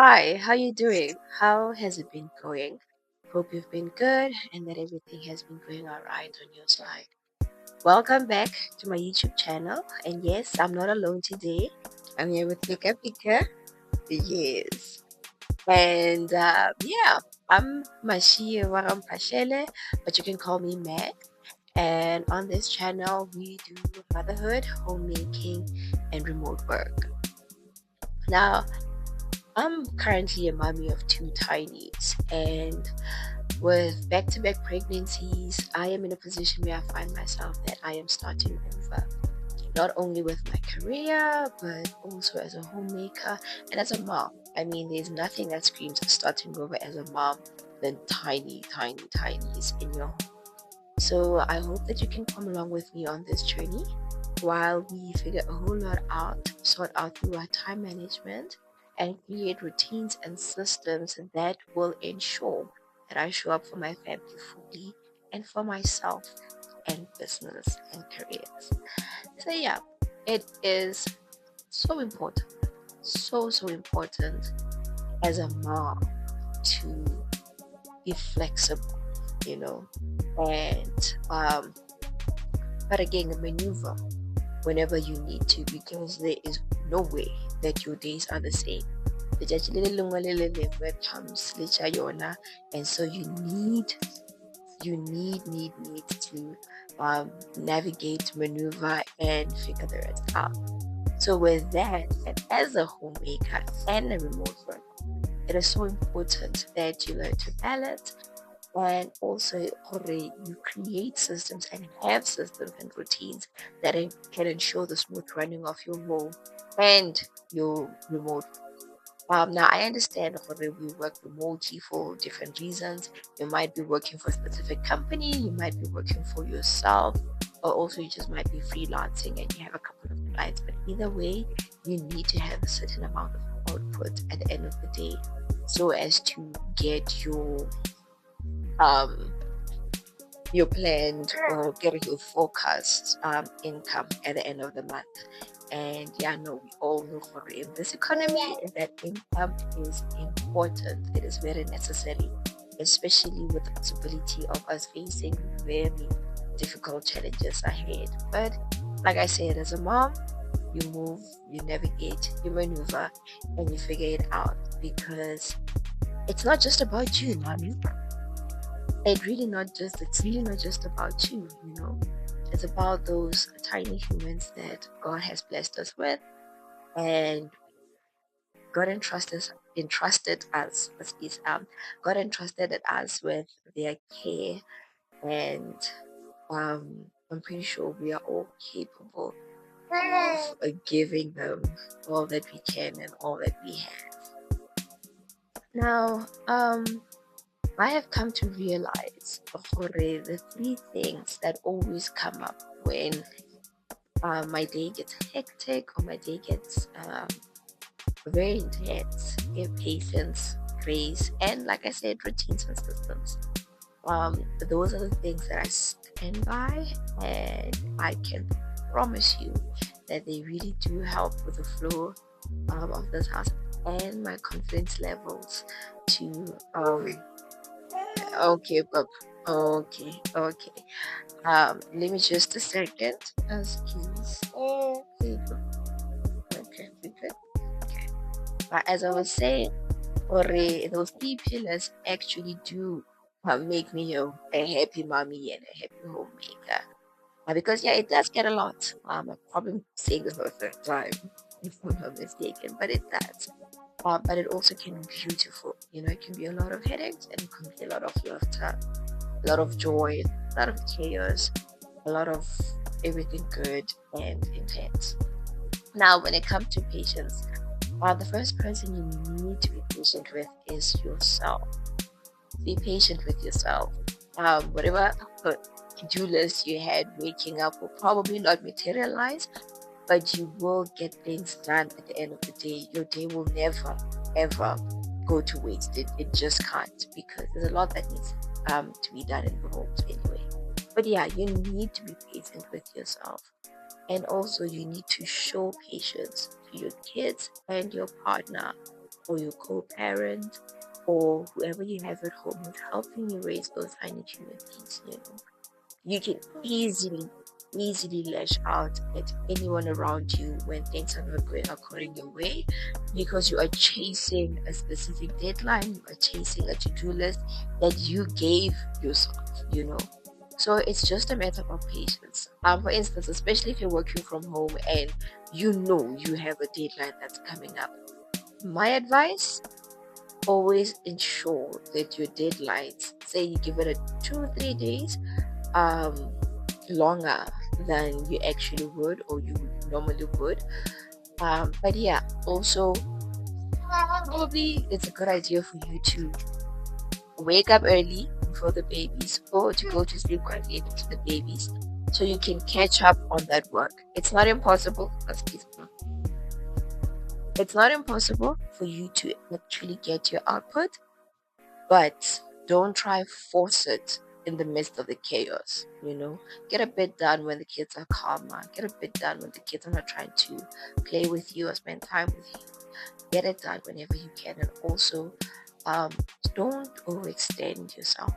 Hi, how you doing? How has it been going? Hope you've been good and that everything has been going all right on your side. Welcome back to my YouTube channel. And yes, I'm not alone today. I'm here with Pika Pika. Yes. And yeah, I'm Mashia Warampashele, but you can call me Mac. And on this channel, we do motherhood, homemaking, and remote work. Now, I'm currently a mommy of two tinies, and with back to back pregnancies, I am in a position where I find myself that I am starting over, not only with my career, but also as a homemaker and as a mom. I mean, there's nothing that screams starting over as a mom than tinies in your home. So I hope that you can come along with me on this journey while we figure a whole lot out, sort out through our time management, and create routines and systems that will ensure that I show up for my family fully and for myself and business and careers. So, yeah, it is so important, so important as a mom to be flexible, you know, and but again, maneuver whenever you need to, because there is no way that your days are the same. Letšatši le le lengwe le le lengwe comes le tša yona, and so you need to navigate, maneuver, and figure it out. So with that, and as a homemaker and a remote worker, it is so important that you learn to balance, and also you create systems and have systems and routines that can ensure the smooth running of your home and your remote. Now I understand we work remotely for different reasons. You might be working for a specific company, you might be working for yourself, or also you just might be freelancing and you have a couple of clients. But either way, you need to have a certain amount of output at the end of the day so as to get your planned or get your forecast income at the end of the month. And yeah, no, we all know for in this economy that income is important. It is very necessary, especially with the possibility of us facing very difficult challenges ahead. But like I said, as a mom, you move, you navigate, you maneuver, and you figure it out, because it's not just about you, mommy. It's really not just about you, you know. It's about those tiny humans that God has blessed us with, and God entrusted us God entrusted us with their care, and I'm pretty sure we are all capable of giving them all that we can and all that we have. Now, I have come to realize the three things that always come up when my day gets hectic or my day gets very intense. Give patience, grace, and like I said, routines and systems. Those are the things that I stand by, and I can promise you that they really do help with the flow of this house and my confidence levels to okay, but okay. Let me just a second. Excuse. Okay, okay, we good. Okay. But as I was saying, those three pillars actually do make me a happy mommy and a happy homemaker. Because yeah, it does get a lot. I'm probably saying this for the third time, if I'm not mistaken, but it does. But it also can be beautiful. You know, it can be a lot of headaches and it can be a lot of laughter, a lot of joy, a lot of chaos, a lot of everything good and intense. Now, when it comes to patience, the first person you need to be patient with is yourself. Be patient with yourself. Whatever to-do list you had waking up will probably not materialize, but you will get things done at the end of the day. Your day will never, ever go to waste. It just can't, because there's a lot that needs to be done in the homes anyway. But yeah, you need to be patient with yourself. And also, you need to show patience to your kids and your partner or your co-parent or whoever you have at home who's helping you raise those tiny human beings, you can easily lash out at anyone around you when things are not going according your way because you are chasing a specific deadline, you are chasing a to-do list that you gave yourself. So it's just a matter of patience. For instance, especially if you're working from home and you know you have a deadline that's coming up. My advice, always ensure that your deadlines, say you give it a 2-3 days, longer than you actually would or you normally would. But yeah, also probably it's a good idea for you to wake up early before the babies or to go to sleep quite late to the babies so you can catch up on that work. It's not impossible. It's not impossible for you to actually get your output, but don't try force it in the midst of the chaos. Get a bit done when the kids are calmer, get a bit done when the kids are not trying to play with you or spend time with you. Get it done whenever you can. And also, don't overextend yourself.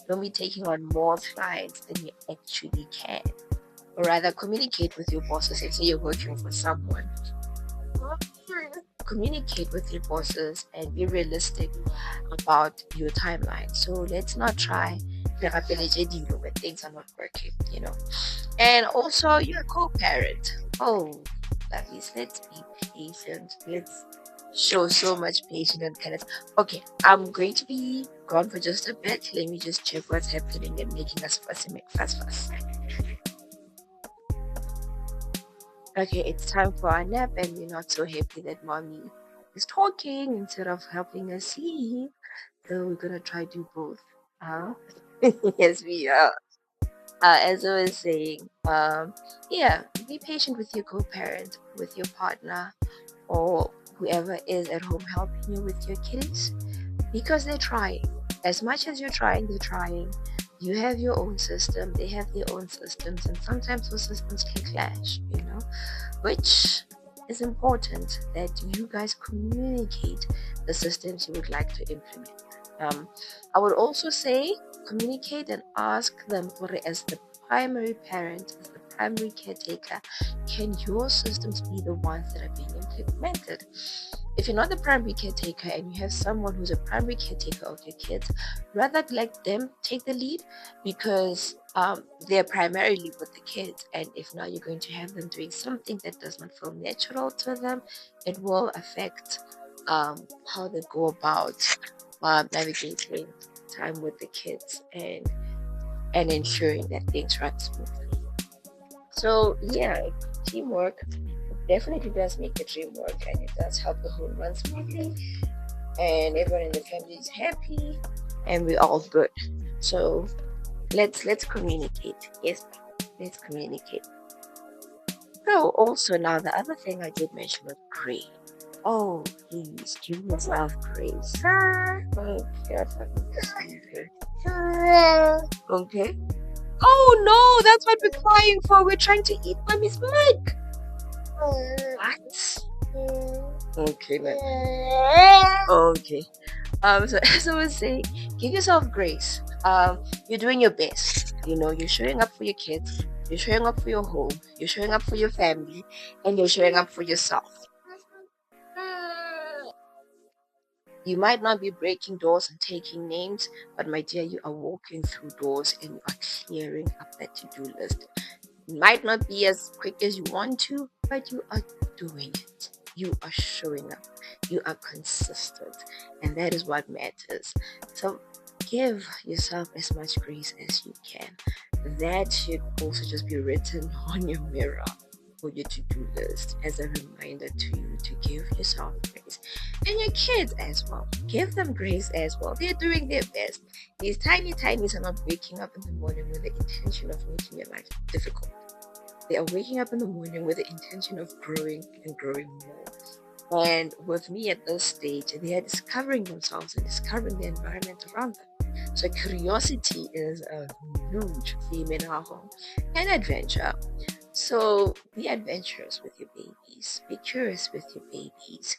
Don't be taking on more clients than you actually can, or rather communicate with your bosses. If say you're working for someone, communicate with your bosses and be realistic about your timeline. So let's not try when things are not working. And also your co-parent. Oh, lovies, let's be patient. Let's show so much patience and kindness. Okay, I'm going to be gone for just a bit. Let me just check what's happening and making us fussy, make fuss. Okay, it's time for our nap, and we're not so happy that mommy is talking instead of helping us sleep. So we're gonna try to do both. Yes, we are. As I was saying, yeah, be patient with your co-parent, with your partner, or whoever is at home helping you with your kids, because they're trying. As much as you're trying, they're trying. You have your own system, they have their own systems, and sometimes those systems can clash, which is important that you guys communicate the systems you would like to implement. I would also say communicate and ask them, as the primary parent, as the primary caretaker, can your systems be the ones that are being implemented? If you're not the primary caretaker and you have someone who's a primary caretaker of your kids, rather let them take the lead because they're primarily with the kids. And if now you're going to have them doing something that does not feel natural to them, it will affect how they go about navigating time with the kids and ensuring that things run smoothly. So yeah, teamwork definitely does make the dream work, and it does help the home run smoothly, and everyone in the family is happy, and we're all good. So let's communicate. Yes, let's communicate. So also now the other thing I did mention was grace. Oh, please give yourself grace. Okay. Oh no, that's what we're crying for. We're trying to eat mommy's milk. What? Okay, then. Okay. So we'll say, give yourself grace. You're doing your best. You're showing up for your kids. You're showing up for your home. You're showing up for your family, and you're showing up for yourself. You might not be breaking doors and taking names, but my dear, you are walking through doors and you are clearing up that to-do list. It might not be as quick as you want to, but you are doing it. You are showing up. You are consistent. And that is what matters. So give yourself as much grace as you can. That should also just be written on your mirror for your to-do list as a reminder to you to give yourself grace. And your kids as well. Give them grace as well. They're doing their best. These tiny tinies are not waking up in the morning with the intention of making your life difficult. They are waking up in the morning with the intention of growing and growing more. And with me at this stage, they are discovering themselves and discovering the environment around them. So curiosity is a huge theme in our home, and adventure. So be adventurous with your babies. Be curious with your babies.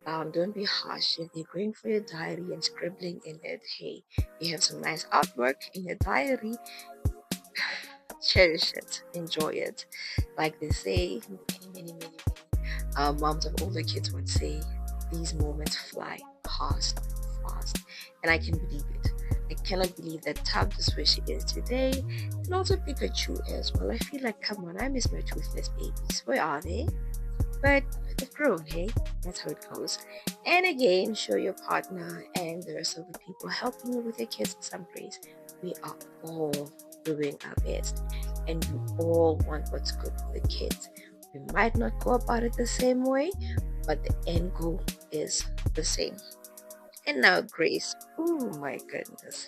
Don't be harsh. If they're going for your diary and scribbling in it, hey, you have some nice artwork in your diary, cherish it, enjoy it. Like they say, many moms of older kids would say, these moments fly past fast. And I can believe it. I cannot believe that Tab is where she is today. And also Pikachu as well. I feel like, come on, I miss my toothless babies. Where are they? But they've grown, hey? That's how it goes. And again, show your partner and the rest of the people helping you with your kids in some ways. We are all doing our best. And we all want what's good for the kids. We might not go about it the same way, but the end goal is the same. And now, Grace. Oh my goodness.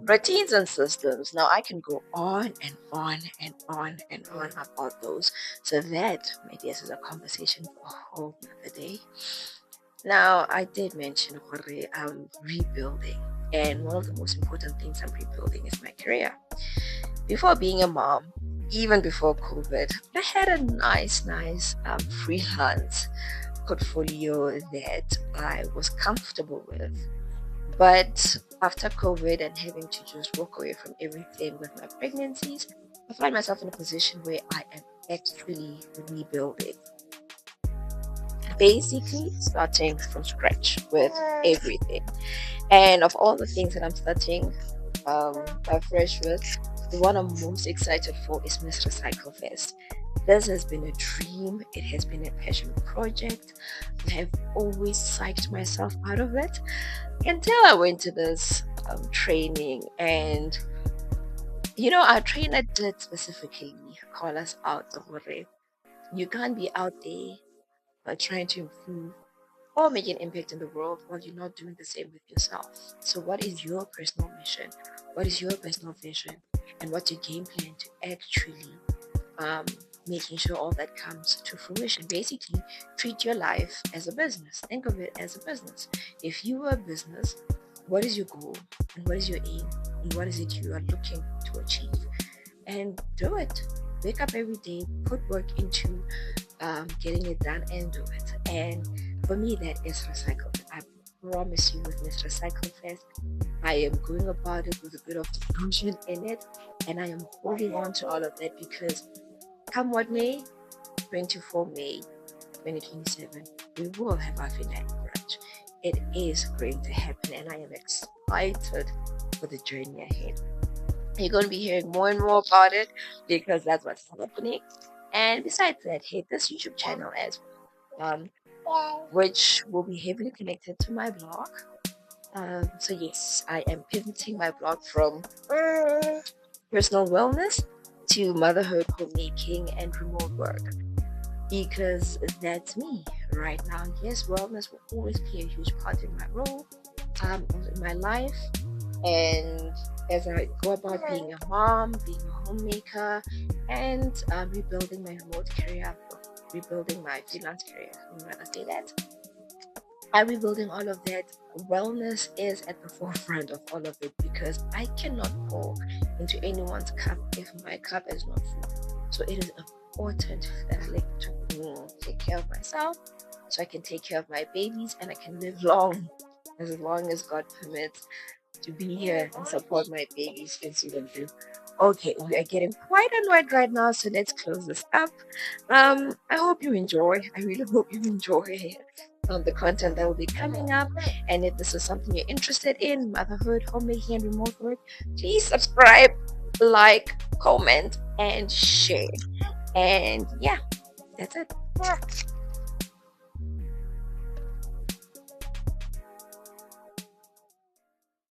Routines and systems. Now, I can go on and on and on and on about those. So, that, my dears, is a conversation for a whole other day. Now, I did mention I'm rebuilding. And one of the most important things I'm rebuilding is my career. Before being a mom, even before COVID, I had a nice freelance portfolio that I was comfortable with. But after COVID and having to just walk away from everything with my pregnancies, I find myself in a position where I am actually rebuilding. Basically, starting from scratch with everything. And of all the things that I'm starting afresh with, the one I'm most excited for is Miss Recycle Fest. This has been a dream. It has been a passion project. I have always psyched myself out of it until I went to this training. And, our trainer did specifically call us out of it. You can't be out there trying to improve or make an impact in the world while you're not doing the same with yourself. So, what is your personal mission? What is your personal vision? And what's your game plan to actually making sure all that comes to fruition? Basically, treat your life as a business. Think of it as a business. If you are a business, what is your goal? And what is your aim? And what is it you are looking to achieve? And do it. Wake up every day, put work into getting it done and do it. And for me, that is Recycle. I promise you, with Miss Recycle Fest, I am going about it with a bit of delusion in it, and I am holding on to all of that because come what may, 24 May 2027, we will have our finale brunch. It is going to happen, and I am excited for the journey ahead. You're going to be hearing more and more about it because that's what's happening. And besides that, hit this YouTube channel as well, which will be heavily connected to my blog. So yes, I am pivoting my blog from personal wellness to motherhood, homemaking, and remote work because that's me right now. Yes, wellness will always play a huge part in my role, in my life, and as I go about being a mom, being a homemaker, and rebuilding my remote career, rebuilding my freelance career, I'm gonna say that. I'm rebuilding all of that. Wellness is at the forefront of all of it because I cannot pour into anyone's cup if my cup is not full. So it is important that I like to take care of myself so I can take care of my babies and I can live long as God permits to be here and support my babies and see them through. Okay, we are getting quite annoyed right now, so let's close this up. I hope you enjoy. I really hope you enjoy the content that will be coming up. And if this is something you're interested in, motherhood, homemaking, and remote work, please subscribe, like, comment, and share. And yeah, that's it.